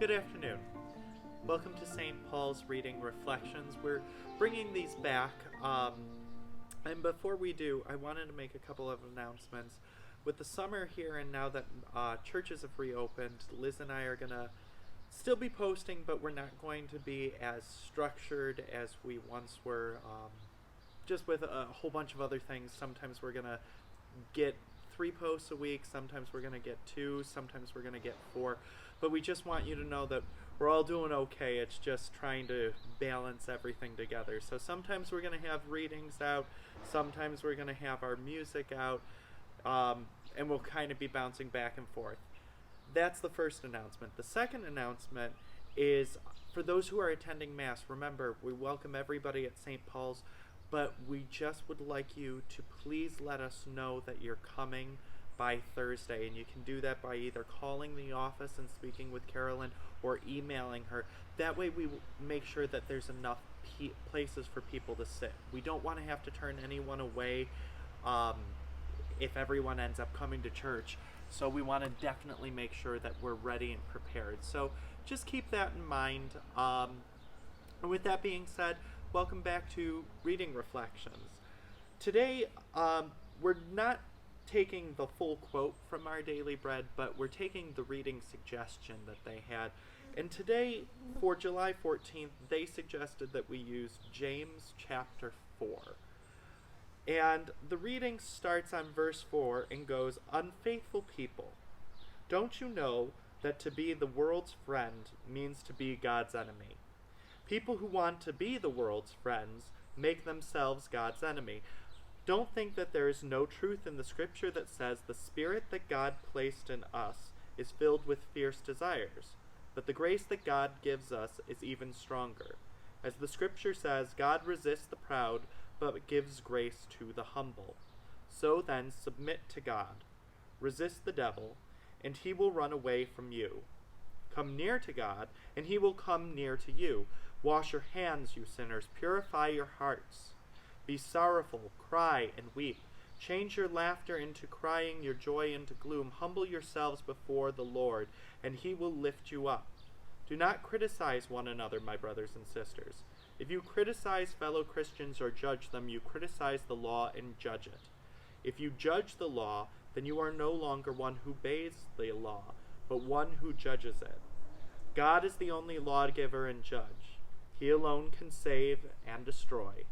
Good afternoon. Welcome to St. Paul's Reading Reflections. We're bringing these back, and before we do, I wanted to make a couple of announcements. With the summer here and now that churches have reopened, Liz and I are going to still be posting, but we're not going to be as structured as we once were, just with a whole bunch of other things. Sometimes we're going to get 3 posts a week, sometimes we're going to get 2, sometimes we're going to get 4, but we just want you to know that we're all doing okay. It's just trying to balance everything together. So sometimes we're going to have readings out, sometimes we're going to have our music out, and we'll kind of be bouncing back and forth. That's the first announcement. The second announcement is for those who are attending Mass. Remember, we welcome everybody at St. Paul's, but we just would like you to please let us know that you're coming by Thursday, and you can do that by either calling the office and speaking with Carolyn or emailing her. That way we make sure that there's enough places for people to sit. We don't want to have to turn anyone away if everyone ends up coming to church. So we want to definitely make sure that we're ready and prepared. So just keep that in mind. And with that being said, welcome back to Reading Reflections. Today, we're not taking the full quote from our daily bread, but we're taking the reading suggestion that they had. And today, for July 14th, they suggested that we use James chapter 4. And the reading starts on verse 4 and goes, "Unfaithful people, don't you know that to be the world's friend means to be God's enemy? People who want to be the world's friends make themselves God's enemy. Don't think that there is no truth in the scripture that says the spirit that God placed in us is filled with fierce desires, but the grace that God gives us is even stronger. As the scripture says, God resists the proud, but gives grace to the humble. So then, submit to God. Resist the devil, and he will run away from you. Come near to God, and he will come near to you. Wash your hands, you sinners. Purify your hearts. Be sorrowful, cry, and weep. Change your laughter into crying, your joy into gloom. Humble yourselves before the Lord, and he will lift you up. Do not criticize one another, my brothers and sisters. If you criticize fellow Christians or judge them, you criticize the law and judge it. If you judge the law, then you are no longer one who obeys the law, but one who judges it. God is the only lawgiver and judge. He alone can save and destroy.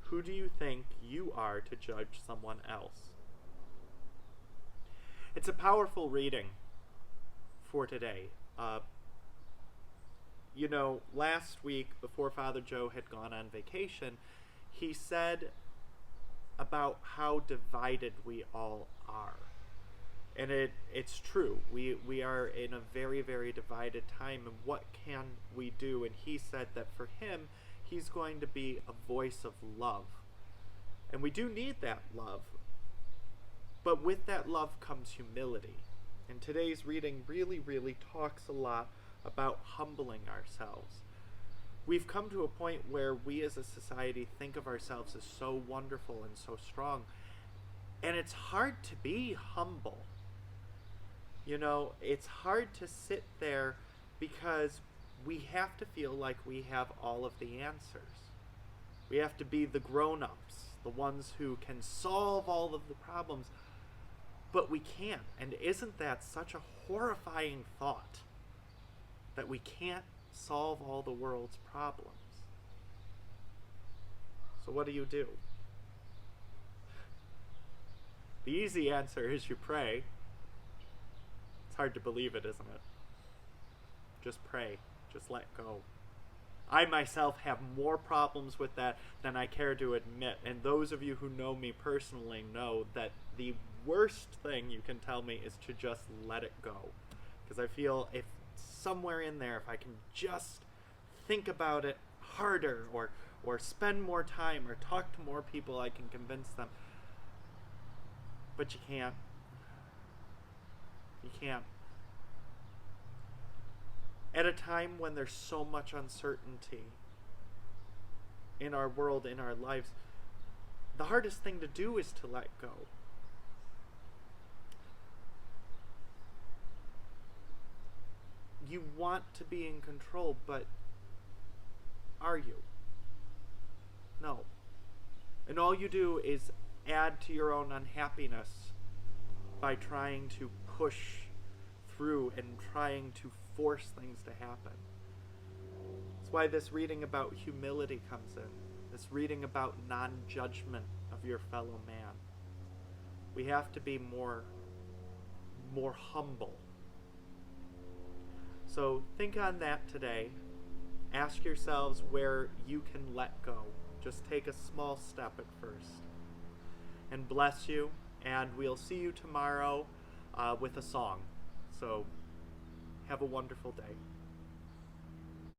Who do you think you are to judge someone else?" It's a powerful reading for today. Last week, before Father Joe had gone on vacation, he said about how divided we all are. And it's true. We are in a very, very divided time, and what can we do? And he said that for him, he's going to be a voice of love. And we do need that love. But with that love comes humility. And today's reading really, really talks a lot about humbling ourselves. We've come to a point where we as a society think of ourselves as so wonderful and so strong. And it's hard to be humble. It's hard to sit there because we have to feel like we have all of the answers. We have to be the grown-ups, the ones who can solve all of the problems, but we can't. And isn't that such a horrifying thought, that we can't solve all the world's problems? So what do you do? The easy answer is you pray. It's hard to believe it, isn't it? Just pray. Just let go. I myself have more problems with that than I care to admit, and those of you who know me personally know that the worst thing you can tell me is to just let it go. Because I feel if somewhere in there, if I can just think about it harder, or spend more time, or talk to more people, I can convince them. But you can't. You can't. At a time when there's so much uncertainty in our world, in our lives, the hardest thing to do is to let go. you want to be in control, but are you? No. And all you do is add to your own unhappiness by trying to push through and trying to force things to happen. That's why this reading about humility comes in. This reading about non-judgment of your fellow man. We have to be more humble. So think on that today. Ask yourselves where you can let go. Just take a small step at first. And bless you, and we'll see you tomorrow with a song. So have a wonderful day.